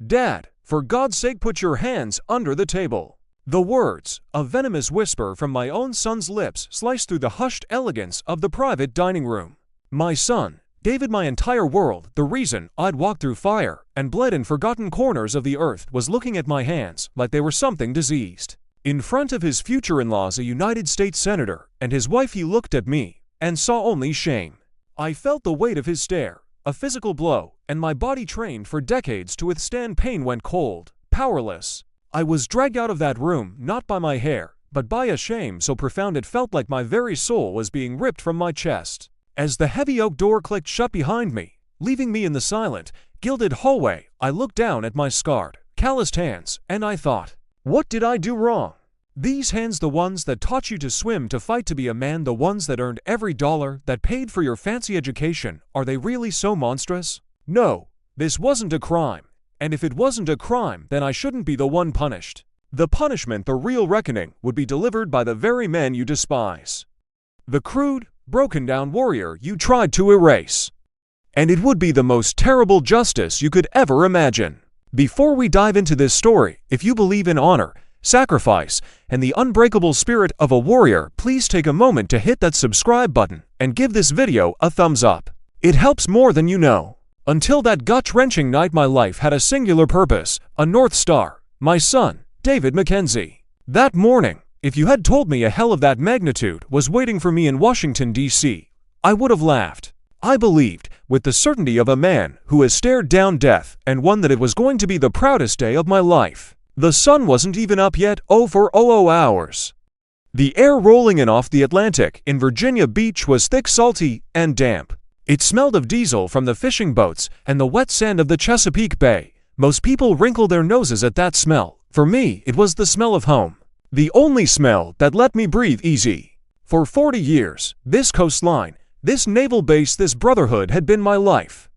"Dad, for God's sake put your hands under the table." The words, a venomous whisper from my own son's lips, sliced through the hushed elegance of the private dining room. My son, David, my entire world, the reason I'd walked through fire and bled in forgotten corners of the earth, was looking at my hands like they were something diseased. In front of his future-in-laws, a United States Senator, and his wife, he looked at me and saw only shame. I felt the weight of his stare, a physical blow, and my body, trained for decades to withstand pain, went cold, powerless. I was dragged out of that room, not by my hair, but by a shame so profound it felt like my very soul was being ripped from my chest. As the heavy oak door clicked shut behind me, leaving me in the silent, gilded hallway, I looked down at my scarred, calloused hands, and I thought, what did I do wrong? These hands, the ones that taught you to swim, to fight, to be a man, the ones that earned every dollar, that paid for your fancy education, are they really so monstrous? No, this wasn't a crime. And if it wasn't a crime, then I shouldn't be the one punished. The punishment, the real reckoning, would be delivered by the very men you despise. The crude, broken-down warrior you tried to erase. And it would be the most terrible justice you could ever imagine. Before we dive into this story, if you believe in honor, sacrifice, and the unbreakable spirit of a warrior, please take a moment to hit that subscribe button and give this video a thumbs up. It helps more than you know. Until that gut-wrenching night, my life had a singular purpose, a North Star: my son, David Mackenzie. That morning, if you had told me a hell of that magnitude was waiting for me in Washington, D.C., I would have laughed. I believed, with the certainty of a man who has stared down death and won, that it was going to be the proudest day of my life. The sun wasn't even up yet, for 00 hours. The air rolling in off the Atlantic in Virginia Beach was thick, salty, and damp. It smelled of diesel from the fishing boats and the wet sand of the Chesapeake Bay. Most people wrinkled their noses at that smell. For me, it was the smell of home. The only smell that let me breathe easy. For 40 years, this coastline, this naval base, this brotherhood had been my life.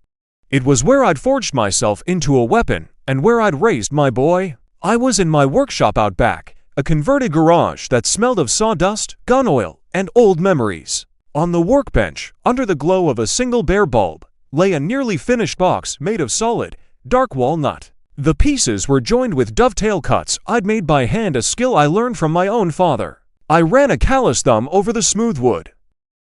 It was where I'd forged myself into a weapon and where I'd raised my boy. I was in my workshop out back, a converted garage that smelled of sawdust, gun oil, and old memories. On the workbench, under the glow of a single bare bulb, lay a nearly finished box made of solid, dark walnut. The pieces were joined with dovetail cuts I'd made by hand, a skill I learned from my own father. I ran a callous thumb over the smooth wood.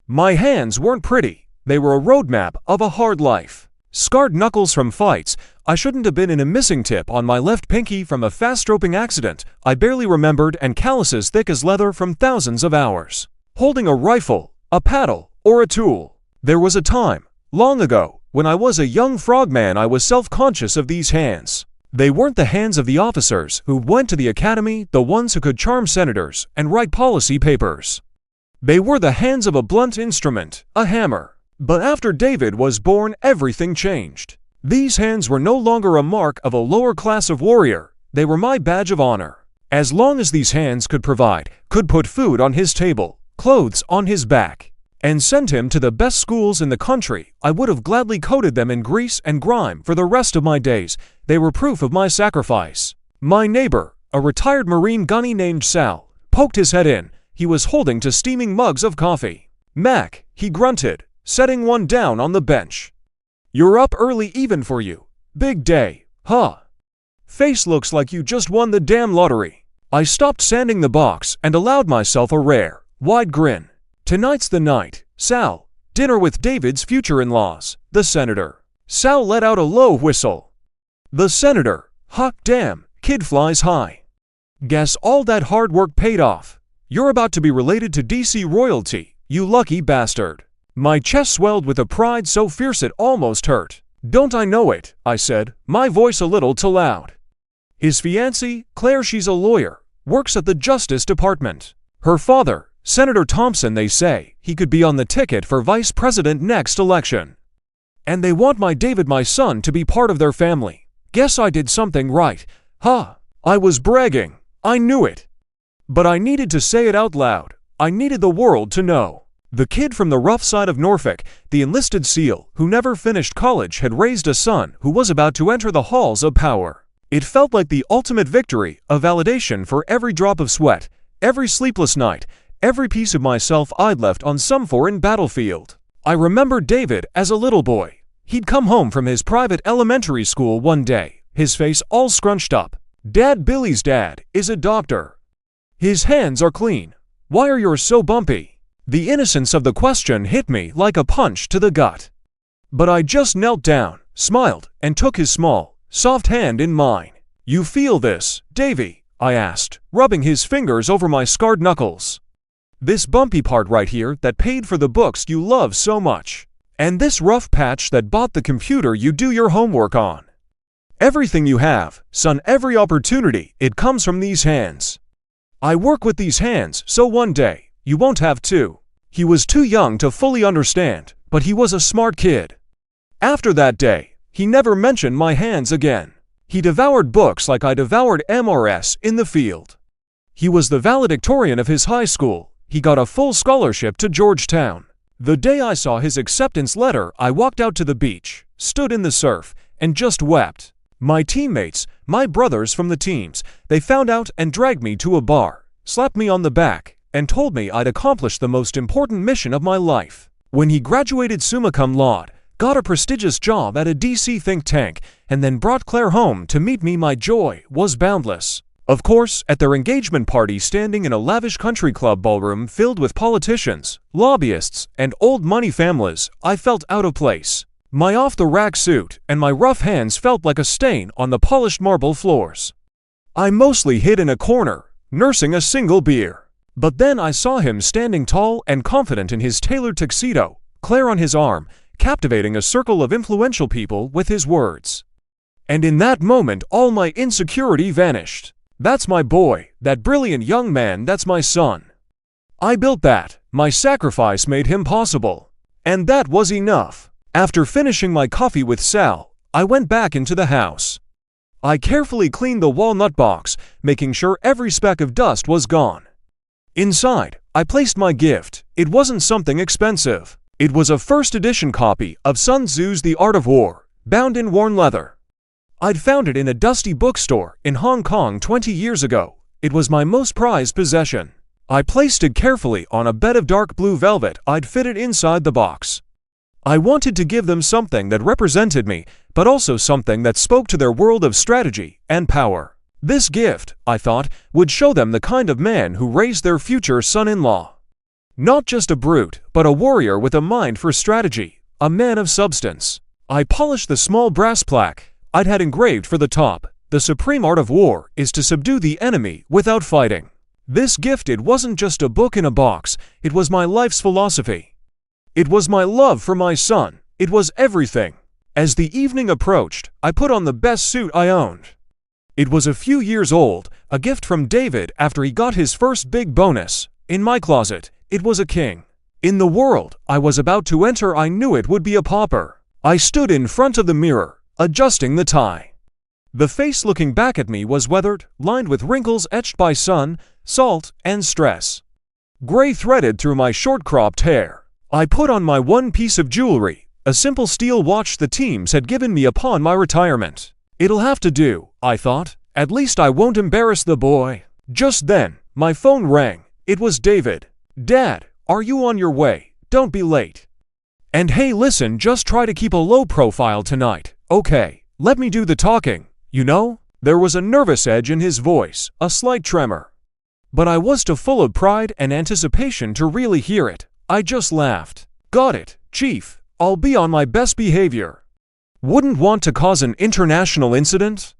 My hands weren't pretty. They were a roadmap of a hard life. Scarred knuckles from fights I shouldn't have been in, a missing tip on my left pinky from a fast-roping accident I barely remembered, and calluses thick as leather from thousands of hours holding a rifle, a paddle, or a tool. There was a time, long ago, when I was a young frogman, I was self-conscious of these hands. They weren't the hands of the officers who went to the academy, the ones who could charm senators and write policy papers. They were the hands of a blunt instrument, a hammer. But after David was born, everything changed. These hands were no longer a mark of a lower class of warrior. They were my badge of honor. As long as these hands could provide, could put food on his table, clothes on his back, and send him to the best schools in the country, I would have gladly coated them in grease and grime for the rest of my days. They were proof of my sacrifice. My neighbor, a retired Marine gunny named Sal, poked his head in. He was holding two steaming mugs of coffee. "Mac," he grunted, setting one down on the bench. "You're up early even for you. Big day, huh? Face looks like you just won the damn lottery." I stopped sanding the box and allowed myself a rare, wide grin. "Tonight's the night, Sal. Dinner with David's future-in-laws, the senator." Sal let out a low whistle. "The senator? Hot damn, kid flies high. Guess all that hard work paid off. You're about to be related to D.C. royalty, you lucky bastard." My chest swelled with a pride so fierce it almost hurt. "Don't I know it?" I said, my voice a little too loud. "His fiancée, Claire, she's a lawyer, works at the Justice Department. Her father, Senator Thompson, they say he could be on the ticket for vice president next election. And they want my David, my son, to be part of their family. Guess I did something right, huh?" I was bragging. I knew it. But I needed to say it out loud. I needed the world to know. The kid from the rough side of Norfolk, the enlisted SEAL who never finished college, had raised a son who was about to enter the halls of power. It felt like the ultimate victory, a validation for every drop of sweat, every sleepless night, every piece of myself I'd left on some foreign battlefield. I remembered David as a little boy. He'd come home from his private elementary school one day, his face all scrunched up. Dad, Billy's dad, is a doctor. His hands are clean. Why are yours so bumpy? The innocence of the question hit me like a punch to the gut. But I just knelt down, smiled, and took his small, soft hand in mine. You feel this, Davy? I asked, rubbing his fingers over my scarred knuckles. This bumpy part right here that paid for the books you love so much. And this rough patch that bought the computer you do your homework on. Everything you have, son, every opportunity, it comes from these hands. I work with these hands, so one day, you won't have to. He was too young to fully understand, but he was a smart kid. After that day, he never mentioned my hands again. He devoured books like I devoured MRS in the field. He was the valedictorian of his high school. He got a full scholarship to Georgetown. The day I saw his acceptance letter, I walked out to the beach, stood in the surf, and just wept. My teammates, my brothers from the teams, they found out and dragged me to a bar, slapped me on the back, and told me I'd accomplished the most important mission of my life. When he graduated summa cum laude, got a prestigious job at a D.C. think tank, and then brought Claire home to meet me, my joy was boundless. Of course, at their engagement party, standing in a lavish country club ballroom filled with politicians, lobbyists, and old money families, I felt out of place. My off-the-rack suit and my rough hands felt like a stain on the polished marble floors. I mostly hid in a corner, nursing a single beer. But then I saw him standing tall and confident in his tailored tuxedo, Claire on his arm, captivating a circle of influential people with his words. And in that moment, all my insecurity vanished. That's my boy, that brilliant young man, that's my son. I built that, my sacrifice made him possible. And that was enough. After finishing my coffee with Sal, I went back into the house. I carefully cleaned the walnut box, making sure every speck of dust was gone. Inside, I placed my gift. It wasn't something expensive. It was a first edition copy of Sun Tzu's The Art of War, bound in worn leather. I'd found it in a dusty bookstore in Hong Kong 20 years ago. It was my most prized possession. I placed it carefully on a bed of dark blue velvet I'd fitted inside the box. I wanted to give them something that represented me, but also something that spoke to their world of strategy and power. This gift, I thought, would show them the kind of man who raised their future son-in-law. Not just a brute, but a warrior with a mind for strategy, a man of substance. I polished the small brass plaque I'd had engraved for the top. The supreme art of war is to subdue the enemy without fighting. This gift, it wasn't just a book in a box, it was my life's philosophy. It was my love for my son. It was everything. As the evening approached, I put on the best suit I owned. It was a few years old, a gift from David after he got his first big bonus. In my closet, it was a king. In the world I was about to enter, I knew it would be a pauper. I stood in front of the mirror, adjusting the tie. The face looking back at me was weathered, lined with wrinkles etched by sun, salt, and stress. Gray threaded through my short-cropped hair. I put on my one piece of jewelry, a simple steel watch the teams had given me upon my retirement. It'll have to do, I thought. At least I won't embarrass the boy. Just then, my phone rang. It was David. Dad, are you on your way? Don't be late. And hey, listen, just try to keep a low profile tonight, okay? Let me do the talking, you know? There was a nervous edge in his voice, a slight tremor. But I was too full of pride and anticipation to really hear it. I just laughed. Got it, Chief. I'll be on my best behavior. Wouldn't want to cause an international incident?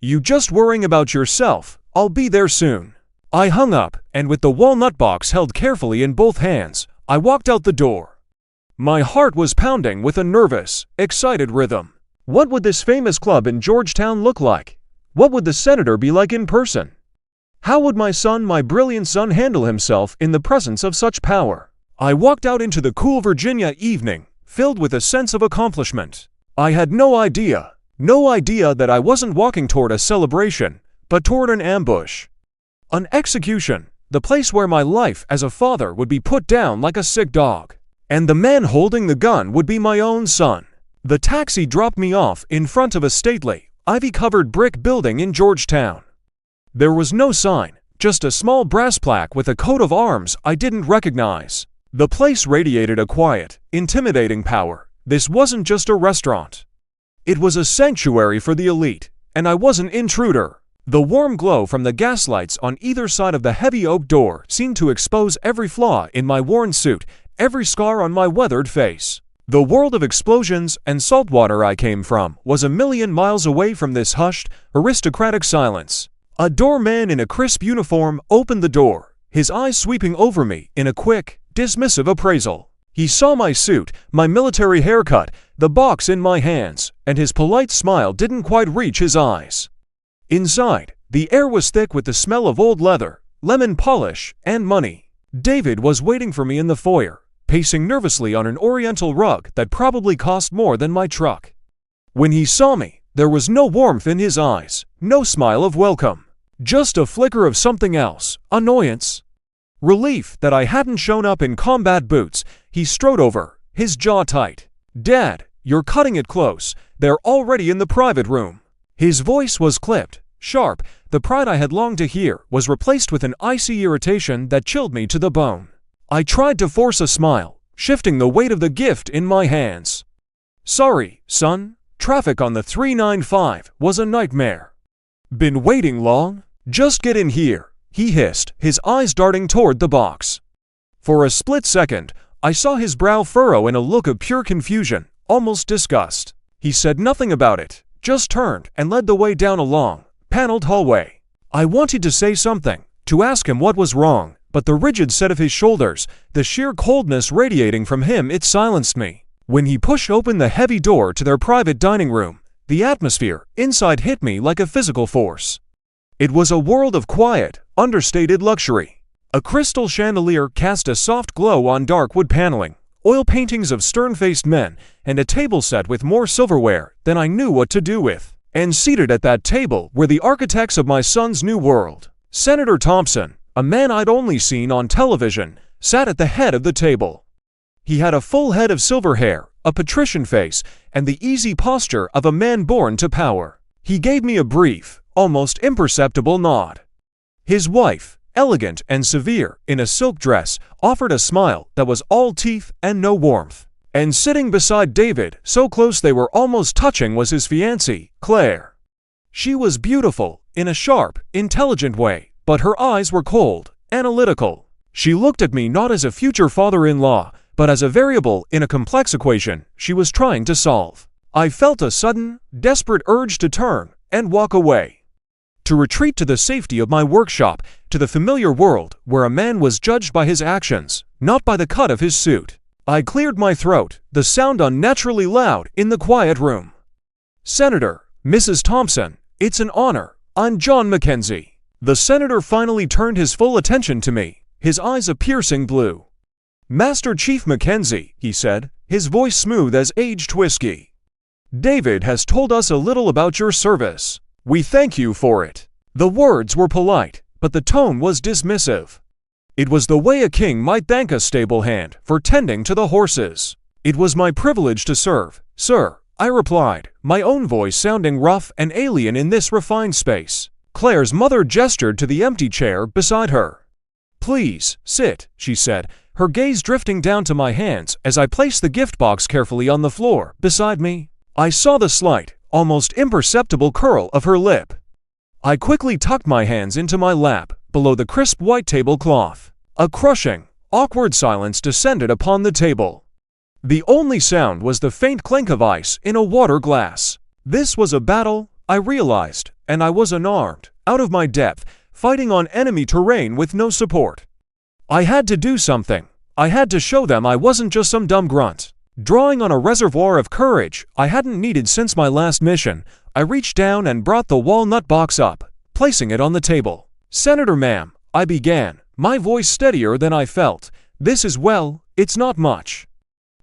You just worrying about yourself. I'll be there soon. I hung up, and with the walnut box held carefully in both hands, I walked out the door. My heart was pounding with a nervous, excited rhythm. What would this famous club in Georgetown look like? What would the senator be like in person? How would my son, my brilliant son, handle himself in the presence of such power? I walked out into the cool Virginia evening, filled with a sense of accomplishment. I had no idea that I wasn't walking toward a celebration, but toward an ambush. An execution, the place where my life as a father would be put down like a sick dog. And the man holding the gun would be my own son. The taxi dropped me off in front of a stately, ivy-covered brick building in Georgetown. There was no sign, just a small brass plaque with a coat of arms I didn't recognize. The place radiated a quiet, intimidating power. This wasn't just a restaurant. It was a sanctuary for the elite, and I was an intruder. The warm glow from the gaslights on either side of the heavy oak door seemed to expose every flaw in my worn suit, every scar on my weathered face. The world of explosions and salt water I came from was a million miles away from this hushed, aristocratic silence. A doorman in a crisp uniform opened the door, his eyes sweeping over me in a quick, dismissive appraisal. He saw my suit, my military haircut, the box in my hands, and his polite smile didn't quite reach his eyes. Inside, the air was thick with the smell of old leather, lemon polish, and money. David was waiting for me in the foyer, pacing nervously on an oriental rug that probably cost more than my truck. When he saw me, there was no warmth in his eyes, no smile of welcome, just a flicker of something else, annoyance. Relief that I hadn't shown up in combat boots. He strode over, his jaw tight. "Dad, you're cutting it close. They're already in the private room." His voice was clipped, sharp. The pride I had longed to hear was replaced with an icy irritation that chilled me to the bone. I tried to force a smile, shifting the weight of the gift in my hands. "Sorry, son. Traffic on the 395 was a nightmare." "Been waiting long? Just get in here," he hissed, his eyes darting toward the box. For a split second, I saw his brow furrow in a look of pure confusion, almost disgust. He said nothing about it, just turned and led the way down a long, paneled hallway. I wanted to say something, to ask him what was wrong, but the rigid set of his shoulders, the sheer coldness radiating from him, it silenced me. When he pushed open the heavy door to their private dining room, the atmosphere inside hit me like a physical force. It was a world of quiet, understated luxury. A crystal chandelier cast a soft glow on dark wood paneling, oil paintings of stern-faced men, and a table set with more silverware than I knew what to do with. And seated at that table were the architects of my son's new world. Senator Thompson, a man I'd only seen on television, sat at the head of the table. He had a full head of silver hair, a patrician face, and the easy posture of a man born to power. He gave me a brief, almost imperceptible nod. His wife, elegant and severe in a silk dress, offered a smile that was all teeth and no warmth. And sitting beside David, so close they were almost touching, was his fiancée, Claire. She was beautiful, in a sharp, intelligent way, but her eyes were cold, analytical. She looked at me not as a future father-in-law, but as a variable in a complex equation she was trying to solve. I felt a sudden, desperate urge to turn and walk away. To retreat to the safety of my workshop, to the familiar world where a man was judged by his actions, not by the cut of his suit. I cleared my throat, the sound unnaturally loud in the quiet room. "Senator, Mrs. Thompson, it's an honor. I'm John Mackenzie." The senator finally turned his full attention to me, his eyes a piercing blue. "Master Chief Mackenzie," he said, his voice smooth as aged whiskey. "David has told us a little about your service. We thank you for it." The words were polite, but the tone was dismissive. It was the way a king might thank a stable hand for tending to the horses. "It was my privilege to serve, sir," I replied, my own voice sounding rough and alien in this refined space. Claire's mother gestured to the empty chair beside her. "Please, sit," she said, her gaze drifting down to my hands as I placed the gift box carefully on the floor beside me. I saw the slight, almost imperceptible curl of her lip. I quickly tucked my hands into my lap, below the crisp white tablecloth. A crushing, awkward silence descended upon the table. The only sound was the faint clink of ice in a water glass. This was a battle, I realized, and I was unarmed, out of my depth, fighting on enemy terrain with no support. I had to do something. I had to show them I wasn't just some dumb grunt. Drawing on a reservoir of courage I hadn't needed since my last mission, I reached down and brought the walnut box up, placing it on the table. "Senator, ma'am," I began, my voice steadier than I felt. "This is, well, it's not much.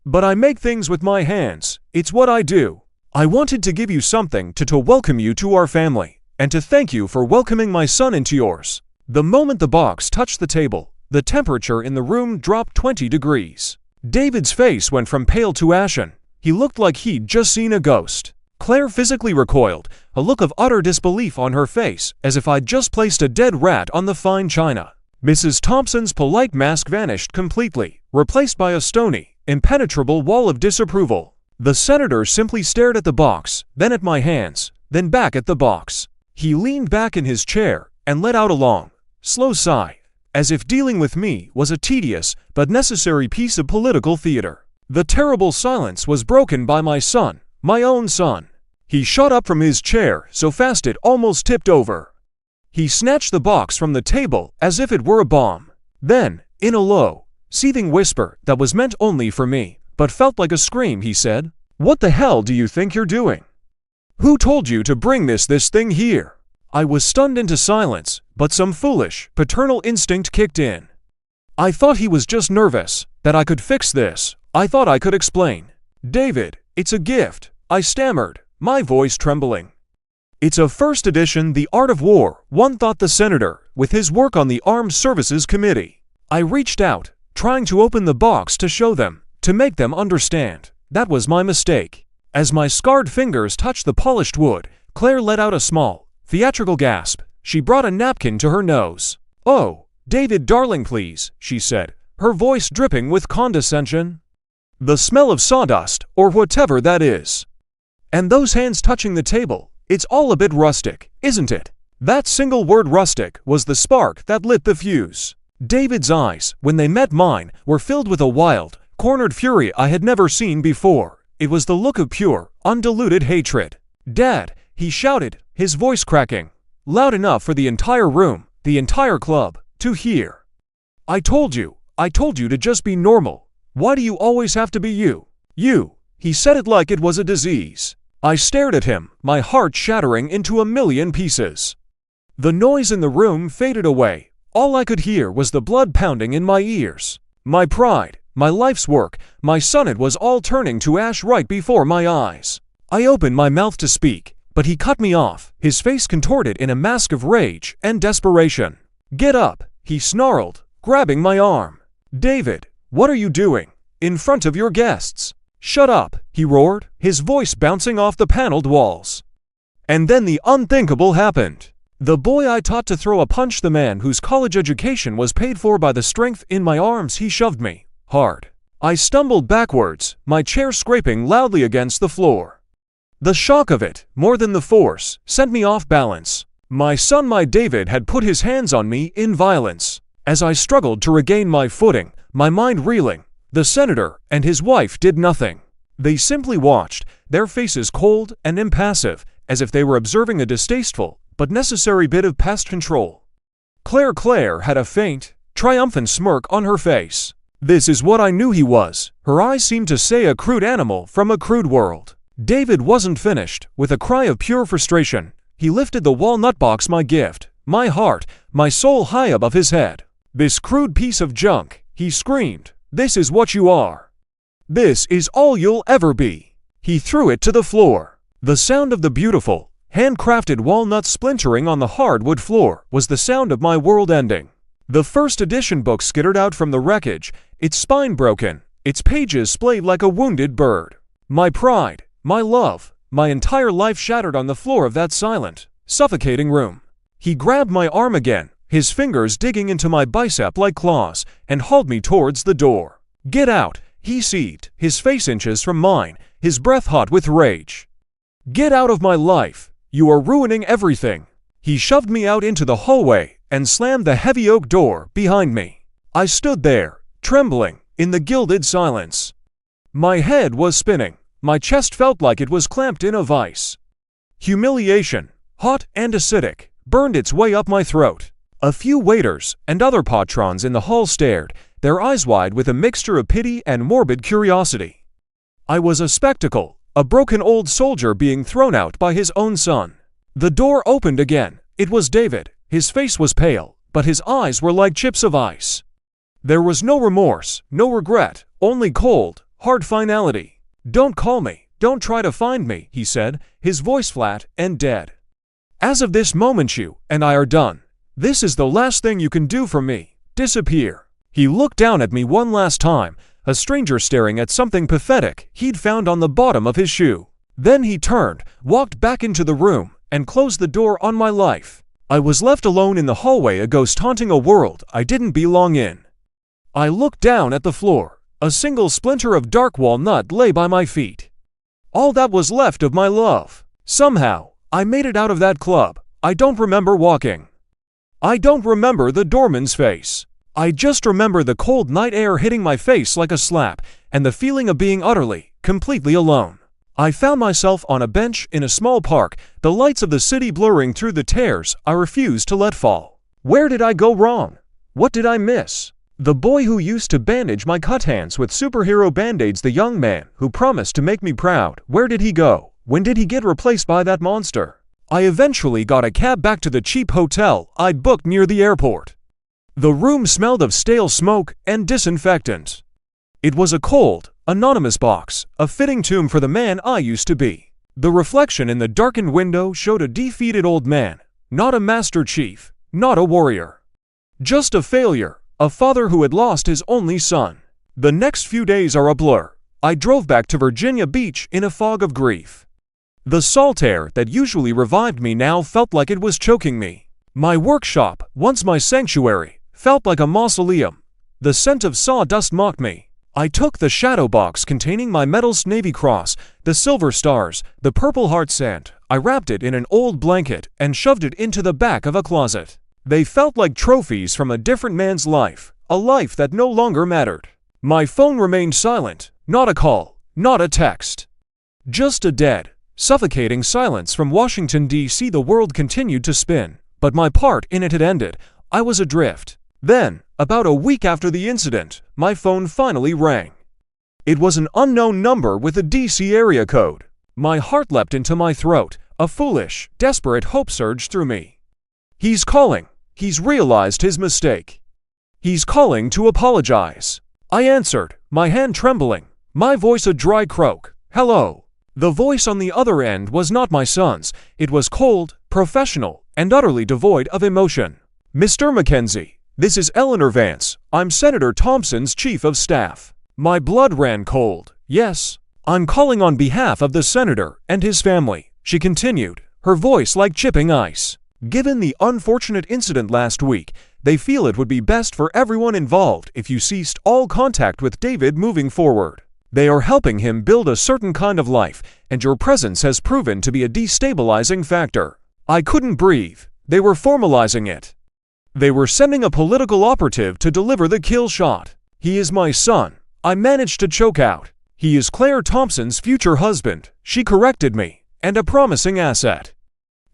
But I make things with my hands. It's what I do. I wanted to give you something to welcome you to our family, and to thank you for welcoming my son into yours." The moment the box touched the table, the temperature in the room dropped 20 degrees. David's face went from pale to ashen. He looked like he'd just seen a ghost. Claire physically recoiled, a look of utter disbelief on her face, as if I'd just placed a dead rat on the fine china. Mrs. Thompson's polite mask vanished completely, replaced by a stony, impenetrable wall of disapproval. The senator simply stared at the box, then at my hands, then back at the box. He leaned back in his chair and let out a long, slow sigh, as if dealing with me was a tedious but necessary piece of political theater. The terrible silence was broken by my son, my own son. He shot up from his chair so fast it almost tipped over. He snatched the box from the table as if it were a bomb. Then, in a low, seething whisper that was meant only for me, but felt like a scream, he said, "What the hell do you think you're doing? Who told you to bring this thing here?" I was stunned into silence, but some foolish, paternal instinct kicked in. I thought he was just nervous, that I could fix this. I thought I could explain. "David, it's a gift," I stammered, my voice trembling. "It's a first edition The Art of War," one thought the senator, with his work on the Armed Services Committee. I reached out, trying to open the box to show them, to make them understand. That was my mistake. As my scarred fingers touched the polished wood, Claire let out a small, theatrical gasp. She brought a napkin to her nose. "Oh, David darling, please," she said, her voice dripping with condescension. "The smell of sawdust, or whatever that is. And those hands touching the table, it's all a bit rustic, isn't it?" That single word, rustic, was the spark that lit the fuse. David's eyes, when they met mine, were filled with a wild, cornered fury I had never seen before. It was the look of pure, undiluted hatred. "Dad," he shouted, his voice cracking, loud enough for the entire room, the entire club, to hear. I told you to just be normal. Why do you always have to be you? You." He said it like it was a disease. I stared at him, my heart shattering into a million pieces. The noise in the room faded away. All I could hear was the blood pounding in my ears. My pride, my life's work, my son, it was all turning to ash right before my eyes. I opened my mouth to speak, but he cut me off, his face contorted in a mask of rage and desperation. "Get up," he snarled, grabbing my arm. "David, what are you doing? In front of your guests?" "Shut up," he roared, his voice bouncing off the paneled walls. And then the unthinkable happened. The boy I taught to throw a punch, the man whose college education was paid for by the strength in my arms, he shoved me hard. I stumbled backwards, my chair scraping loudly against the floor. The shock of it, more than the force, sent me off balance. My son, my David, had put his hands on me in violence. As I struggled to regain my footing, my mind reeling, the senator and his wife did nothing. They simply watched, their faces cold and impassive, as if they were observing a distasteful but necessary bit of pest control. Claire had a faint, triumphant smirk on her face. This is what I knew he was. Her eyes seemed to say, a crude animal from a crude world. David wasn't finished. With a cry of pure frustration, he lifted the walnut box, my gift, my heart, my soul, high above his head. "This crude piece of junk," he screamed. "This is what you are. This is all you'll ever be." He threw it to the floor. The sound of the beautiful, handcrafted walnuts splintering on the hardwood floor was the sound of my world ending. The first edition book skittered out from the wreckage, its spine broken, its pages splayed like a wounded bird. My pride, my love, my entire life shattered on the floor of that silent, suffocating room. He grabbed my arm again, his fingers digging into my bicep like claws, and hauled me towards the door. "Get out," he seethed, his face inches from mine, his breath hot with rage. "Get out of my life. You are ruining everything." He shoved me out into the hallway and slammed the heavy oak door behind me. I stood there, trembling, in the gilded silence. My head was spinning. My chest felt like it was clamped in a vice. Humiliation, hot and acidic, burned its way up my throat. A few waiters and other patrons in the hall stared, their eyes wide with a mixture of pity and morbid curiosity. I was a spectacle, a broken old soldier being thrown out by his own son. The door opened again. It was David. His face was pale, but his eyes were like chips of ice. There was no remorse, no regret, only cold, hard finality. "Don't call me, don't try to find me," he said, his voice flat and dead. "As of this moment, you and I are done. This is the last thing you can do for me. Disappear." He looked down at me one last time, a stranger staring at something pathetic he'd found on the bottom of his shoe. Then he turned, walked back into the room, and closed the door on my life. I was left alone in the hallway, a ghost haunting a world I didn't belong in. I looked down at the floor. A single splinter of dark walnut lay by my feet. All that was left of my love. Somehow, I made it out of that club. I don't remember walking. I don't remember the doorman's face. I just remember the cold night air hitting my face like a slap, and the feeling of being utterly, completely alone. I found myself on a bench in a small park, the lights of the city blurring through the tears I refused to let fall. Where did I go wrong? What did I miss? The boy who used to bandage my cut hands with superhero band-aids, the young man who promised to make me proud, where did he go? When did he get replaced by that monster? I eventually got a cab back to the cheap hotel I'd booked near the airport. The room smelled of stale smoke and disinfectant. It was a cold, anonymous box, a fitting tomb for the man I used to be. The reflection in the darkened window showed a defeated old man, not a master chief, not a warrior. Just a failure, a father who had lost his only son. The next few days are a blur. I drove back to Virginia Beach in a fog of grief. The salt air that usually revived me now felt like it was choking me. My workshop, once my sanctuary, felt like a mausoleum. The scent of sawdust mocked me. I took the shadow box containing my medals, Navy Cross, the silver stars, the Purple Heart sand. I wrapped it in an old blanket and shoved it into the back of a closet. They felt like trophies from a different man's life, a life that no longer mattered. My phone remained silent, not a call, not a text. Just a dead, suffocating silence from Washington, D.C. The world continued to spin, but my part in it had ended. I was adrift. Then, about a week after the incident, my phone finally rang. It was an unknown number with a D.C. area code. My heart leapt into my throat. A foolish, desperate hope surged through me. He's calling. He's realized his mistake. He's calling to apologize. I answered, my hand trembling, my voice a dry croak. Hello. The voice on the other end was not my son's. It was cold, professional, and utterly devoid of emotion. Mr. Mackenzie. This is Eleanor Vance. I'm Senator Thompson's chief of staff. My blood ran cold. Yes, I'm calling on behalf of the senator and his family, she continued, her voice like chipping ice. Given the unfortunate incident last week, they feel it would be best for everyone involved if you ceased all contact with David moving forward. They are helping him build a certain kind of life, and your presence has proven to be a destabilizing factor. I couldn't breathe. They were formalizing it. They were sending a political operative to deliver the kill shot. He is my son. I managed to choke out. He is Claire Thompson's future husband, she corrected me, and a promising asset.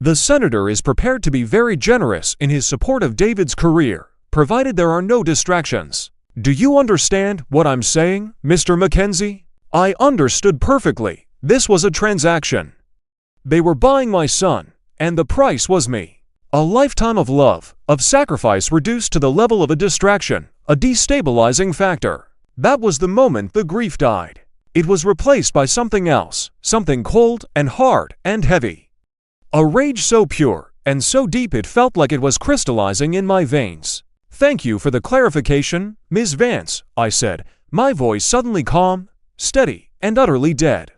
The senator is prepared to be very generous in his support of David's career, provided there are no distractions. Do you understand what I'm saying, Mr. Mackenzie? I understood perfectly. This was a transaction. They were buying my son, and the price was me. A lifetime of love, of sacrifice reduced to the level of a distraction, a destabilizing factor. That was the moment the grief died. It was replaced by something else, something cold and hard and heavy. A rage so pure and so deep it felt like it was crystallizing in my veins. Thank you for the clarification, Ms. Vance, I said, my voice suddenly calm, steady, and utterly dead.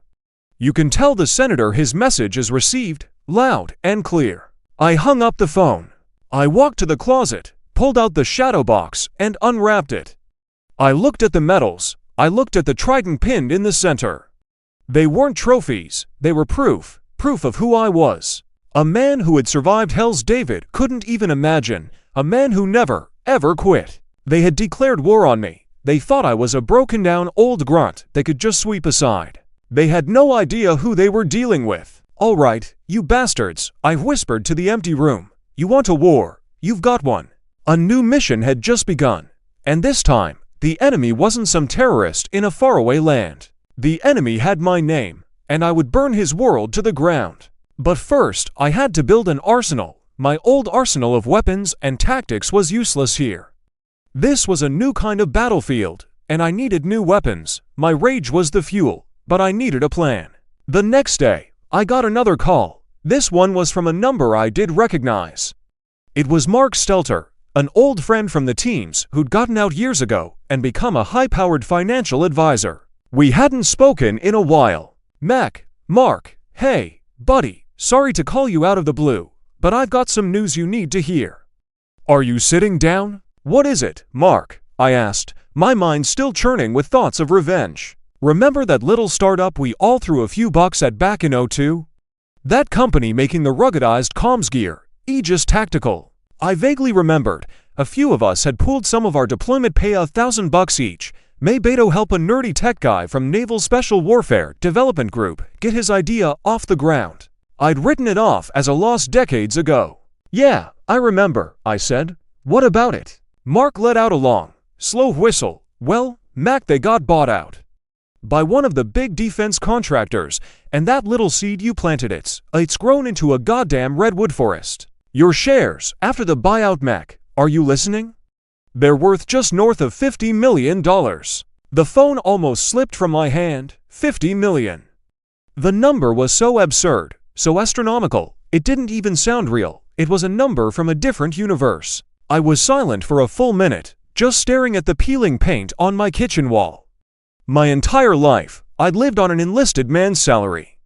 You can tell the senator his message is received, loud and clear. I hung up the phone. I walked to the closet, pulled out the shadow box, and unwrapped it. I looked at the medals. I looked at the trident pinned in the center. They weren't trophies. They were proof of who I was. A man who had survived hell's David couldn't even imagine. A man who never, ever quit. They had declared war on me. They thought I was a broken-down old grunt they could just sweep aside. They had no idea who they were dealing with. All right, you bastards, I whispered to the empty room. You want a war? You've got one. A new mission had just begun. And this time, the enemy wasn't some terrorist in a faraway land. The enemy had my name, and I would burn his world to the ground. But first, I had to build an arsenal. My old arsenal of weapons and tactics was useless here. This was a new kind of battlefield, and I needed new weapons. My rage was the fuel, but I needed a plan. The next day, I got another call. This one was from a number I did recognize. It was Mark Stelter, an old friend from the teams who'd gotten out years ago and become a high-powered financial advisor. We hadn't spoken in a while. Mark, hey, buddy, sorry to call you out of the blue, but I've got some news you need to hear. Are you sitting down? What is it, Mark? I asked, my mind still churning with thoughts of revenge. Remember that little startup we all threw a few bucks at back in '02? That company making the ruggedized comms gear, Aegis Tactical. I vaguely remembered. A few of us had pooled some of our deployment pay $1,000 each. May Beto help a nerdy tech guy from Naval Special Warfare Development Group get his idea off the ground. I'd written it off as a loss decades ago. Yeah, I remember, I said. What about it? Mark let out a long, slow whistle. Well, Mac, they got bought out by one of the big defense contractors, and that little seed you planted, it's grown into a goddamn redwood forest. Your shares, after the buyout, Mac, are you listening? They're worth just north of $50 million. The phone almost slipped from my hand. $50 million. The number was so absurd, so astronomical, it didn't even sound real. It was a number from a different universe. I was silent for a full minute, just staring at the peeling paint on my kitchen wall. My entire life, I'd lived on an enlisted man's salary.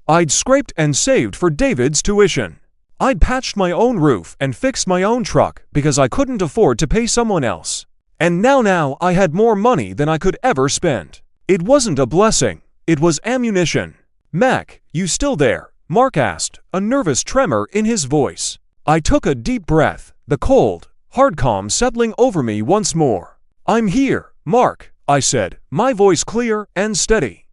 I'd scraped and saved for David's tuition. I'd patched my own roof and fixed my own truck because I couldn't afford to pay someone else. And now I had more money than I could ever spend. It wasn't a blessing, it was ammunition. Mac, you still there? Mark asked, a nervous tremor in his voice. I took a deep breath, the cold, hard calm settling over me once more. I'm here, Mark, I said, my voice clear and steady.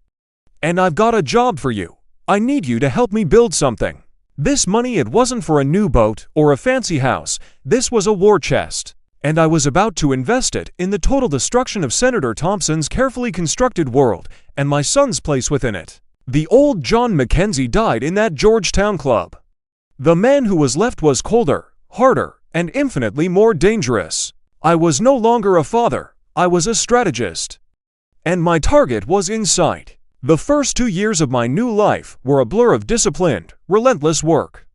And I've got a job for you. I need you to help me build something. This money, it wasn't for a new boat or a fancy house. This was a war chest. And I was about to invest it in the total destruction of Senator Thompson's carefully constructed world and my son's place within it. The old John Mackenzie died in that Georgetown club. The man who was left was colder, harder, and infinitely more dangerous. I was no longer a father. I was a strategist. And my target was in sight. The first 2 years of my new life were a blur of disciplined, relentless work.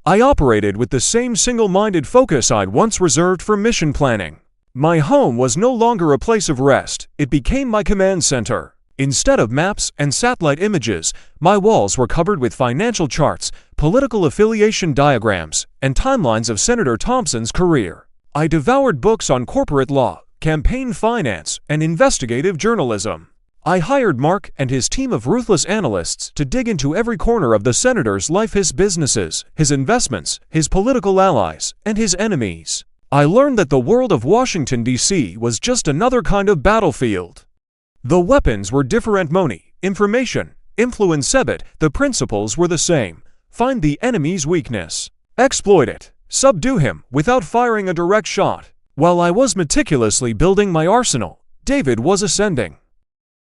I operated with the same single-minded focus I'd once reserved for mission planning. My home was no longer a place of rest, it became my command center. Instead of maps and satellite images, my walls were covered with financial charts, political affiliation diagrams, and timelines of Senator Thompson's career. I devoured books on corporate law, campaign finance, and investigative journalism. I hired Mark and his team of ruthless analysts to dig into every corner of the senator's life, his businesses, his investments, his political allies, and his enemies. I learned that the world of Washington, D.C. was just another kind of battlefield. The weapons were different, money, information, influence, but the principles were the same. Find the enemy's weakness, exploit it, subdue him without firing a direct shot. While I was meticulously building my arsenal, David was ascending.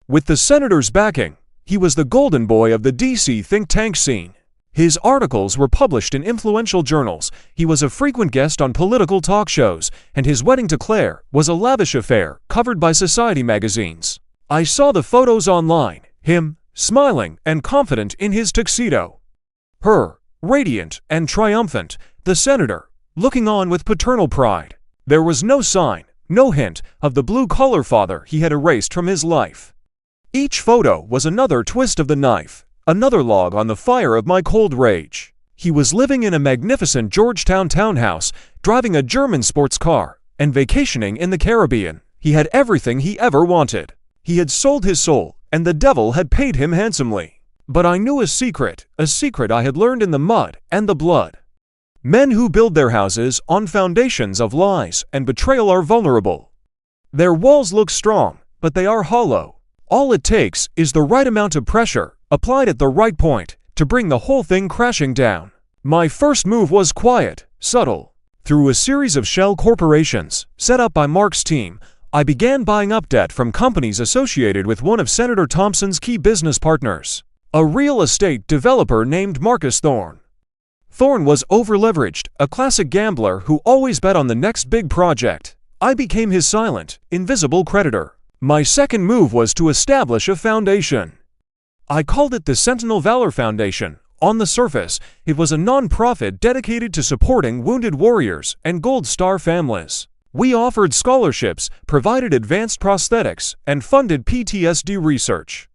With the senator's backing, he was the golden boy of the D.C. think tank scene. His articles were published in influential journals, he was a frequent guest on political talk shows, and his wedding to Claire was a lavish affair covered by society magazines. I saw the photos online, him, smiling and confident in his tuxedo. Her, radiant and triumphant, the senator, looking on with paternal pride. There was no sign, no hint, of the blue-collar father he had erased from his life. Each photo was another twist of the knife, another log on the fire of my cold rage. He was living in a magnificent Georgetown townhouse, driving a German sports car, and vacationing in the Caribbean. He had everything he ever wanted. He had sold his soul, and the devil had paid him handsomely. But I knew a secret I had learned in the mud and the blood. Men who build their houses on foundations of lies and betrayal are vulnerable. Their walls look strong, but they are hollow. All it takes is the right amount of pressure, applied at the right point, to bring the whole thing crashing down. My first move was quiet, subtle. Through a series of shell corporations, set up by Mark's team, I began buying up debt from companies associated with one of Senator Thompson's key business partners, a real estate developer named Marcus Thorne. Thorne was overleveraged, a classic gambler who always bet on the next big project. I became his silent, invisible creditor. My second move was to establish a foundation. I called it the Sentinel Valor Foundation. On the surface, it was a non-profit dedicated to supporting wounded warriors and Gold Star families. We offered scholarships, provided advanced prosthetics, and funded PTSD research.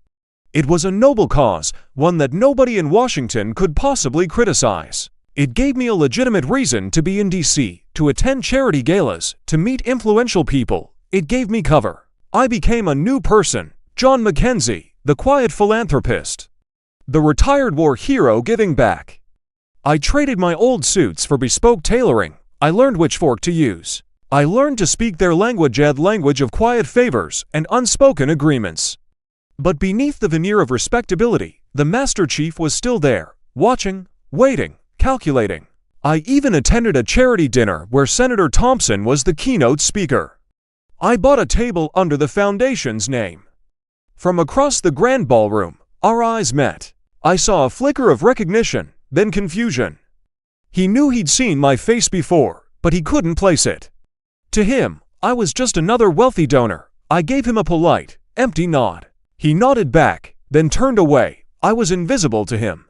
It was a noble cause, one that nobody in Washington could possibly criticize. It gave me a legitimate reason to be in D.C., to attend charity galas, to meet influential people. It gave me cover. I became a new person, John Mackenzie, the quiet philanthropist. The retired war hero giving back. I traded my old suits for bespoke tailoring. I learned which fork to use. I learned to speak their language, a language of quiet favors and unspoken agreements. But beneath the veneer of respectability, the Master Chief was still there, watching, waiting, calculating. I even attended a charity dinner where Senator Thompson was the keynote speaker. I bought a table under the foundation's name. From across the grand ballroom, our eyes met. I saw a flicker of recognition, then confusion. He knew he'd seen my face before, but he couldn't place it. To him, I was just another wealthy donor. I gave him a polite, empty nod. He nodded back, then turned away. I was invisible to him.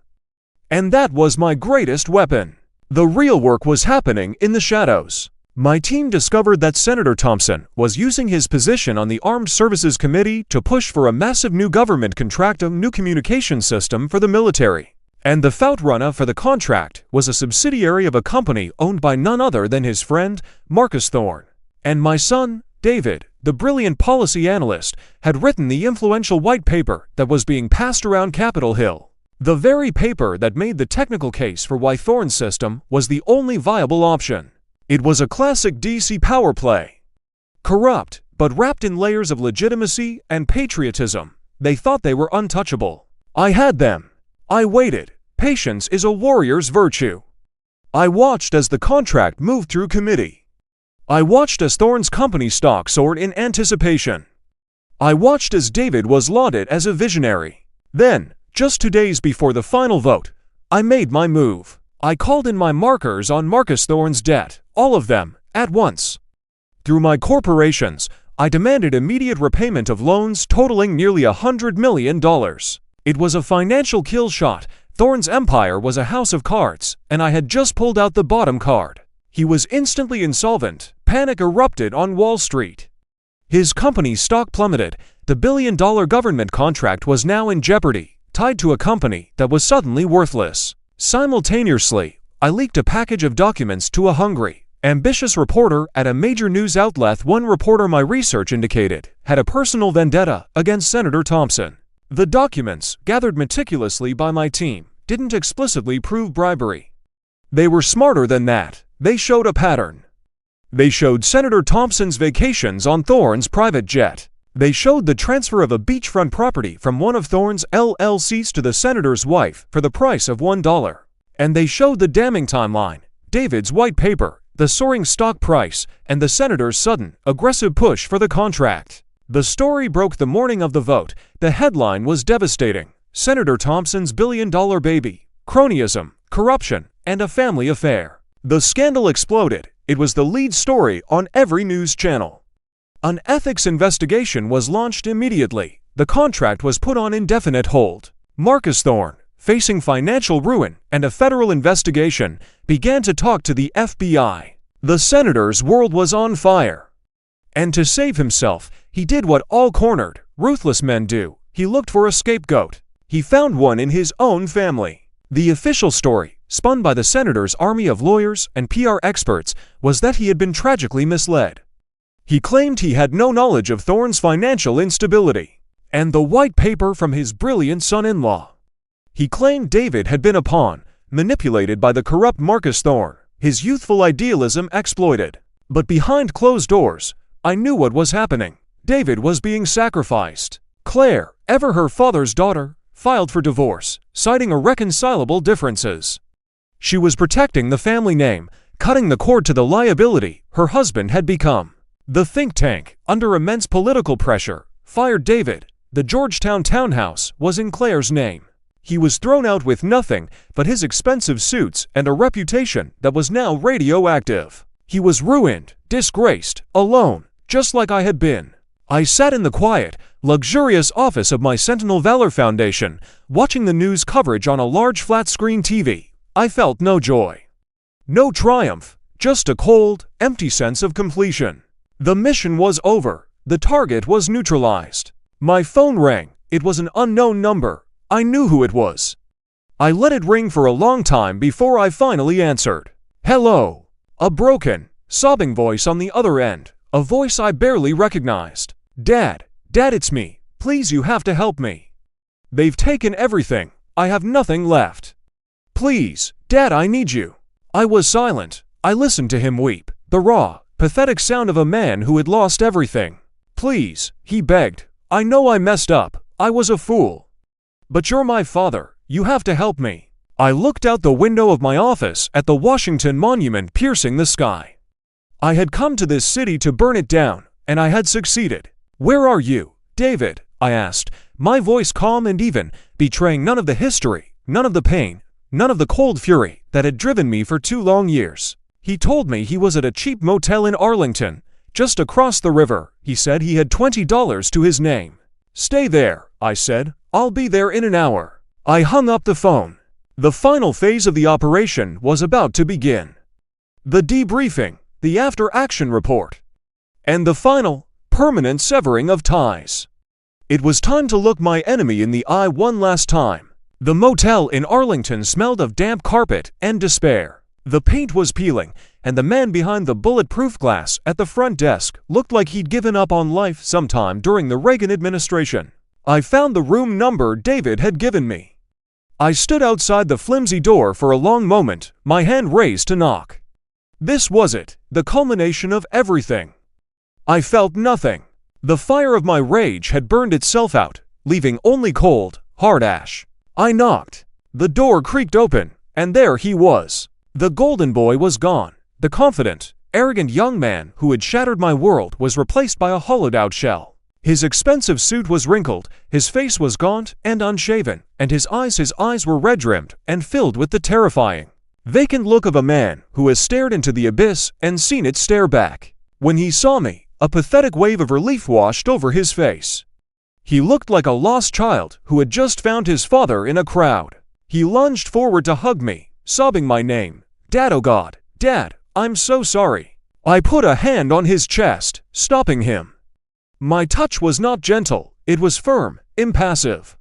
And that was my greatest weapon. The real work was happening in the shadows. My team discovered that Senator Thompson was using his position on the Armed Services Committee to push for a massive new government contract, a new communication system for the military. And the foutrunner for the contract was a subsidiary of a company owned by none other than his friend, Marcus Thorne. And my son, David, the brilliant policy analyst, had written the influential white paper that was being passed around Capitol Hill. The very paper that made the technical case for why Thorne's system was the only viable option. It was a classic DC power play. Corrupt, but wrapped in layers of legitimacy and patriotism. They thought they were untouchable. I had them. I waited. Patience is a warrior's virtue. I watched as the contract moved through committee. I watched as Thorne's company stock soared in anticipation. I watched as David was lauded as a visionary. Then, just 2 days before the final vote, I made my move. I called in my markers on Marcus Thorne's debt, all of them, at once. Through my corporations, I demanded immediate repayment of loans totaling nearly $100 million. It was a financial kill shot. Thorne's empire was a house of cards, and I had just pulled out the bottom card. He was instantly insolvent. Panic erupted on Wall Street. His company's stock plummeted. The billion-dollar government contract was now in jeopardy, tied to a company that was suddenly worthless. Simultaneously, I leaked a package of documents to a hungry, ambitious reporter at a major news outlet. One reporter, my research indicated, had a personal vendetta against Senator Thompson. The documents, gathered meticulously by my team, didn't explicitly prove bribery. They were smarter than that. They showed a pattern. They showed Senator Thompson's vacations on Thorne's private jet. They showed the transfer of a beachfront property from one of Thorne's LLCs to the senator's wife for the price of $1. And they showed the damning timeline, David's white paper, the soaring stock price, and the senator's sudden, aggressive push for the contract. The story broke the morning of the vote. The headline was devastating. Senator Thompson's billion-dollar baby, cronyism, corruption, and a family affair. The scandal exploded. It was the lead story on every news channel. An ethics investigation was launched immediately. The contract was put on indefinite hold. Marcus Thorne, facing financial ruin and a federal investigation, began to talk to the FBI. The senator's world was on fire. And to save himself, he did what all cornered, ruthless men do. He looked for a scapegoat. He found one in his own family. The official story, spun by the senator's army of lawyers and PR experts, was that he had been tragically misled. He claimed he had no knowledge of Thorne's financial instability and the white paper from his brilliant son-in-law. He claimed David had been a pawn, manipulated by the corrupt Marcus Thorne, his youthful idealism exploited. But behind closed doors, I knew what was happening. David was being sacrificed. Claire, ever her father's daughter, filed for divorce, citing irreconcilable differences. She was protecting the family name, cutting the cord to the liability her husband had become. The think tank, under immense political pressure, fired David. The Georgetown townhouse was in Claire's name. He was thrown out with nothing but his expensive suits and a reputation that was now radioactive. He was ruined, disgraced, alone, just like I had been. I sat in the quiet, luxurious office of my Sentinel Valor Foundation, watching the news coverage on a large flat-screen TV. I felt no joy. No triumph, just a cold, empty sense of completion. The mission was over. The target was neutralized. My phone rang. It was an unknown number. I knew who it was. I let it ring for a long time before I finally answered. Hello. A broken, sobbing voice on the other end. A voice I barely recognized. Dad, it's me. Please, you have to help me. They've taken everything. I have nothing left. Please, Dad, I need you. I was silent. I listened to him weep, the raw, pathetic sound of a man who had lost everything. Please, he begged. I know I messed up. I was a fool. But you're my father. You have to help me. I looked out the window of my office at the Washington Monument piercing the sky. I had come to this city to burn it down, and I had succeeded. Where are you, David? I asked, my voice calm and even, betraying none of the history, none of the pain, none of the cold fury that had driven me for 2 long years. He told me he was at a cheap motel in Arlington, just across the river. He said he had $20 to his name. Stay there, I said. I'll be there in an hour. I hung up the phone. The final phase of the operation was about to begin. The debriefing, the after-action report, and the final, permanent severing of ties. It was time to look my enemy in the eye one last time. The motel in Arlington smelled of damp carpet and despair. The paint was peeling, and the man behind the bulletproof glass at the front desk looked like he'd given up on life sometime during the Reagan administration. I found the room number David had given me. I stood outside the flimsy door for a long moment, my hand raised to knock. This was it, the culmination of everything. I felt nothing. The fire of my rage had burned itself out, leaving only cold, hard ash. I knocked. The door creaked open, and there he was. The golden boy was gone. The confident, arrogant young man who had shattered my world was replaced by a hollowed-out shell. His expensive suit was wrinkled, his face was gaunt and unshaven, and his eyes were red-rimmed and filled with the terrifying, vacant look of a man who has stared into the abyss and seen it stare back. When he saw me, a pathetic wave of relief washed over his face. He looked like a lost child who had just found his father in a crowd. He lunged forward to hug me, sobbing my name. Dad, oh God, Dad, I'm so sorry. I put a hand on his chest, stopping him. My touch was not gentle, it was firm, impassive.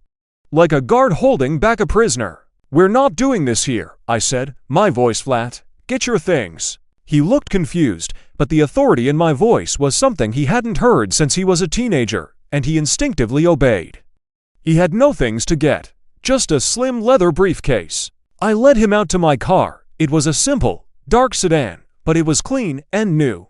Like a guard holding back a prisoner. We're not doing this here, I said, my voice flat. Get your things. He looked confused, but the authority in my voice was something he hadn't heard since he was a teenager, and he instinctively obeyed. He had no things to get, just a slim leather briefcase. I led him out to my car. It was a simple, dark sedan, but it was clean and new.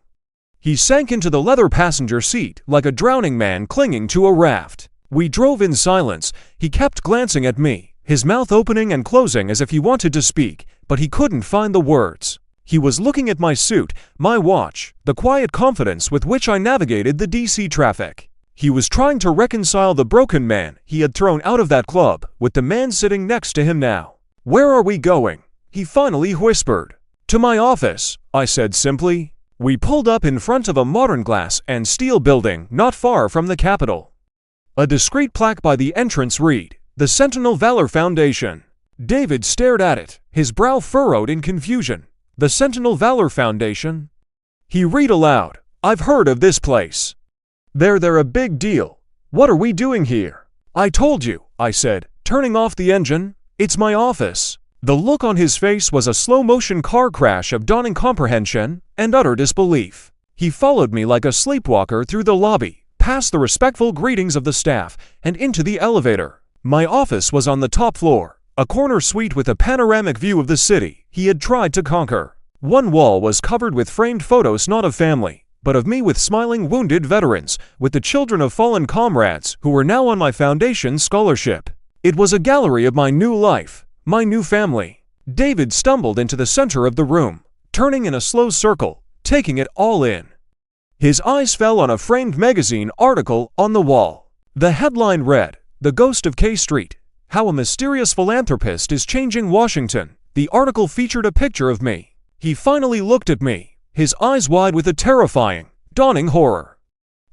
He sank into the leather passenger seat like a drowning man clinging to a raft. We drove in silence. He kept glancing at me, his mouth opening and closing as if he wanted to speak, but he couldn't find the words. He was looking at my suit, my watch, the quiet confidence with which I navigated the D.C. traffic. He was trying to reconcile the broken man he had thrown out of that club with the man sitting next to him now. Where are we going? He finally whispered. To my office, I said simply. We pulled up in front of a modern glass and steel building not far from the Capitol. A discreet plaque by the entrance read, "The Sentinel Valor Foundation." David stared at it, his brow furrowed in confusion. The Sentinel Valor Foundation? He read aloud, I've heard of this place. They're a big deal. What are we doing here? I told you, I said, turning off the engine. It's my office. The look on his face was a slow-motion car crash of dawning comprehension and utter disbelief. He followed me like a sleepwalker through the lobby, past the respectful greetings of the staff, and into the elevator. My office was on the top floor, a corner suite with a panoramic view of the city he had tried to conquer. One wall was covered with framed photos not of family, but of me with smiling wounded veterans, with the children of fallen comrades who were now on my foundation scholarship. It was a gallery of my new life, my new family. David stumbled into the center of the room, turning in a slow circle, taking it all in. His eyes fell on a framed magazine article on the wall. The headline read, "The Ghost of K Street, How a Mysterious Philanthropist is Changing Washington." The article featured a picture of me. He finally looked at me, his eyes wide with a terrifying, dawning horror.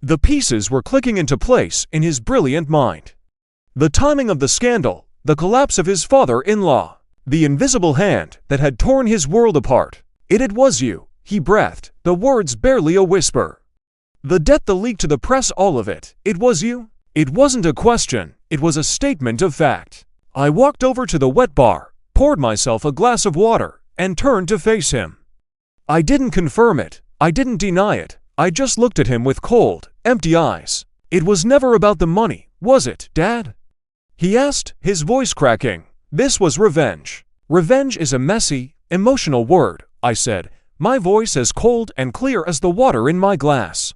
The pieces were clicking into place in his brilliant mind. The timing of the scandal, the collapse of his father-in-law, the invisible hand that had torn his world apart. It was you, he breathed, the words barely a whisper. The debt, the leak to the press, all of it. It was you? It wasn't a question, it was a statement of fact. I walked over to the wet bar, poured myself a glass of water, and turned to face him. I didn't confirm it, I didn't deny it, I just looked at him with cold, empty eyes. It was never about the money, was it, Dad? He asked, his voice cracking. This was revenge. Revenge is a messy, emotional word, I said, my voice as cold and clear as the water in my glass.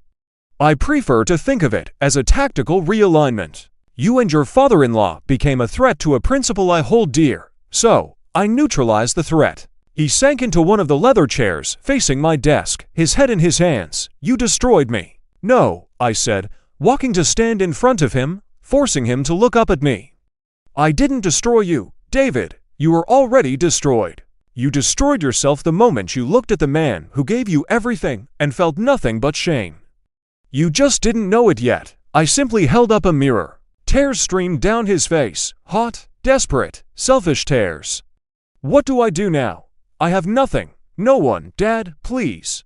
I prefer to think of it as a tactical realignment. You and your father-in-law became a threat to a principle I hold dear, so I neutralized the threat. He sank into one of the leather chairs facing my desk, his head in his hands. You destroyed me. No, I said, walking to stand in front of him, forcing him to look up at me. I didn't destroy you, David. You were already destroyed. You destroyed yourself the moment you looked at the man who gave you everything and felt nothing but shame. You just didn't know it yet. I simply held up a mirror. Tears streamed down his face, hot, desperate, selfish tears. What do I do now? I have nothing. No one, Dad, please.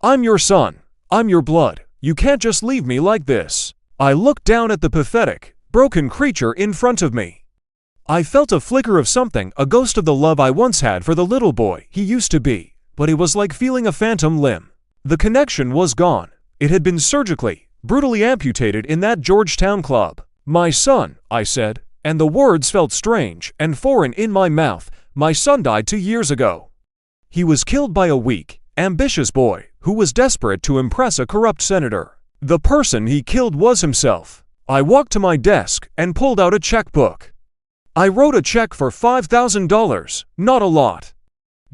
I'm your son. I'm your blood. You can't just leave me like this. I looked down at the pathetic, broken creature in front of me. I felt a flicker of something, a ghost of the love I once had for the little boy he used to be, but it was like feeling a phantom limb. The connection was gone. It had been surgically, brutally amputated in that Georgetown club. My son, I said, and the words felt strange and foreign in my mouth. My son died 2 years ago. He was killed by a weak, ambitious boy who was desperate to impress a corrupt senator. The person he killed was himself. I walked to my desk and pulled out a checkbook. I wrote a check for $5,000, not a lot.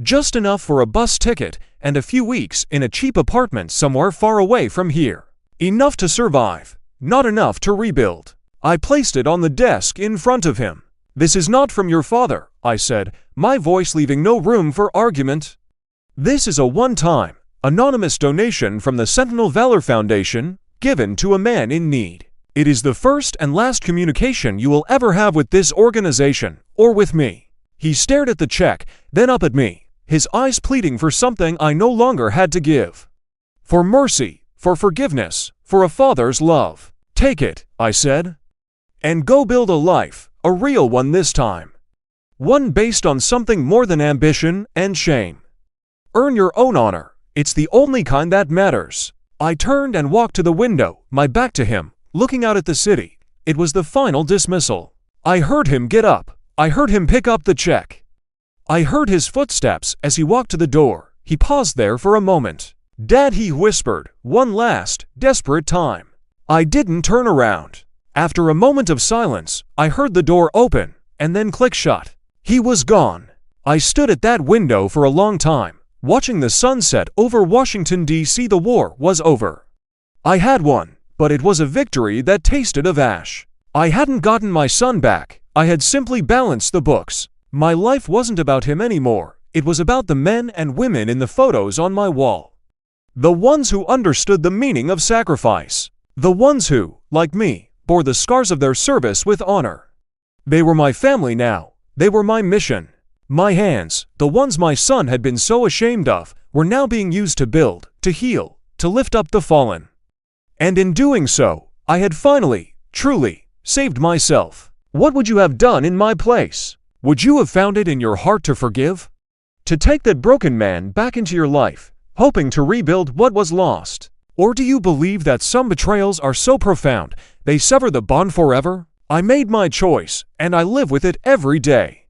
Just enough for a bus ticket and a few weeks in a cheap apartment somewhere far away from here. Enough to survive, not enough to rebuild. I placed it on the desk in front of him. This is not from your father, I said, my voice leaving no room for argument. This is a one-time, anonymous donation from the Sentinel Valor Foundation, given to a man in need. It is the first and last communication you will ever have with this organization, or with me. He stared at the check, then up at me, his eyes pleading for something I no longer had to give. For mercy, for forgiveness, for a father's love. Take it, I said. And go build a life, a real one this time. One based on something more than ambition and shame. Earn your own honor. It's the only kind that matters. I turned and walked to the window, my back to him, looking out at the city. It was the final dismissal. I heard him get up. I heard him pick up the check. I heard his footsteps as he walked to the door. He paused there for a moment. Dad, he whispered, one last, desperate time. I didn't turn around. After a moment of silence, I heard the door open, and then click shut. He was gone. I stood at that window for a long time, watching the sunset over Washington, D.C. The war was over. I had won, but it was a victory that tasted of ash. I hadn't gotten my son back. I had simply balanced the books. My life wasn't about him anymore. It was about the men and women in the photos on my wall. The ones who understood the meaning of sacrifice. The ones who, like me, bore the scars of their service with honor. They were my family now. They were my mission. My hands, the ones my son had been so ashamed of, were now being used to build, to heal, to lift up the fallen. And in doing so, I had finally, truly, saved myself. What would you have done in my place? Would you have found it in your heart to forgive? To take that broken man back into your life, hoping to rebuild what was lost? Or do you believe that some betrayals are so profound, they sever the bond forever? I made my choice, and I live with it every day.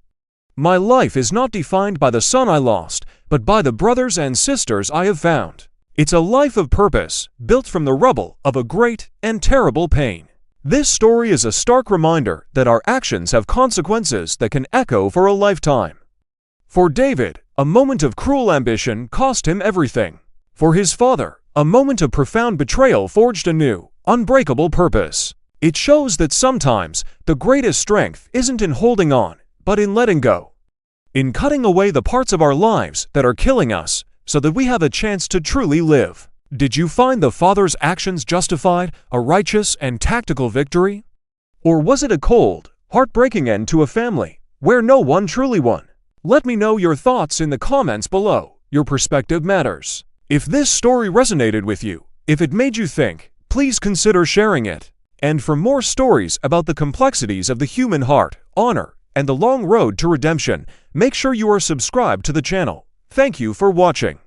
My life is not defined by the son I lost, but by the brothers and sisters I have found. It's a life of purpose, built from the rubble of a great and terrible pain. This story is a stark reminder that our actions have consequences that can echo for a lifetime. For David, a moment of cruel ambition cost him everything. For his father, a moment of profound betrayal forged a new, unbreakable purpose. It shows that sometimes the greatest strength isn't in holding on, but in letting go. In cutting away the parts of our lives that are killing us so that we have a chance to truly live. Did you find the father's actions justified, a righteous and tactical victory? Or was it a cold, heartbreaking end to a family where no one truly won? Let me know your thoughts in the comments below. Your perspective matters. If this story resonated with you, if it made you think, please consider sharing it. And for more stories about the complexities of the human heart, honor, and the long road to redemption, make sure you are subscribed to the channel. Thank you for watching.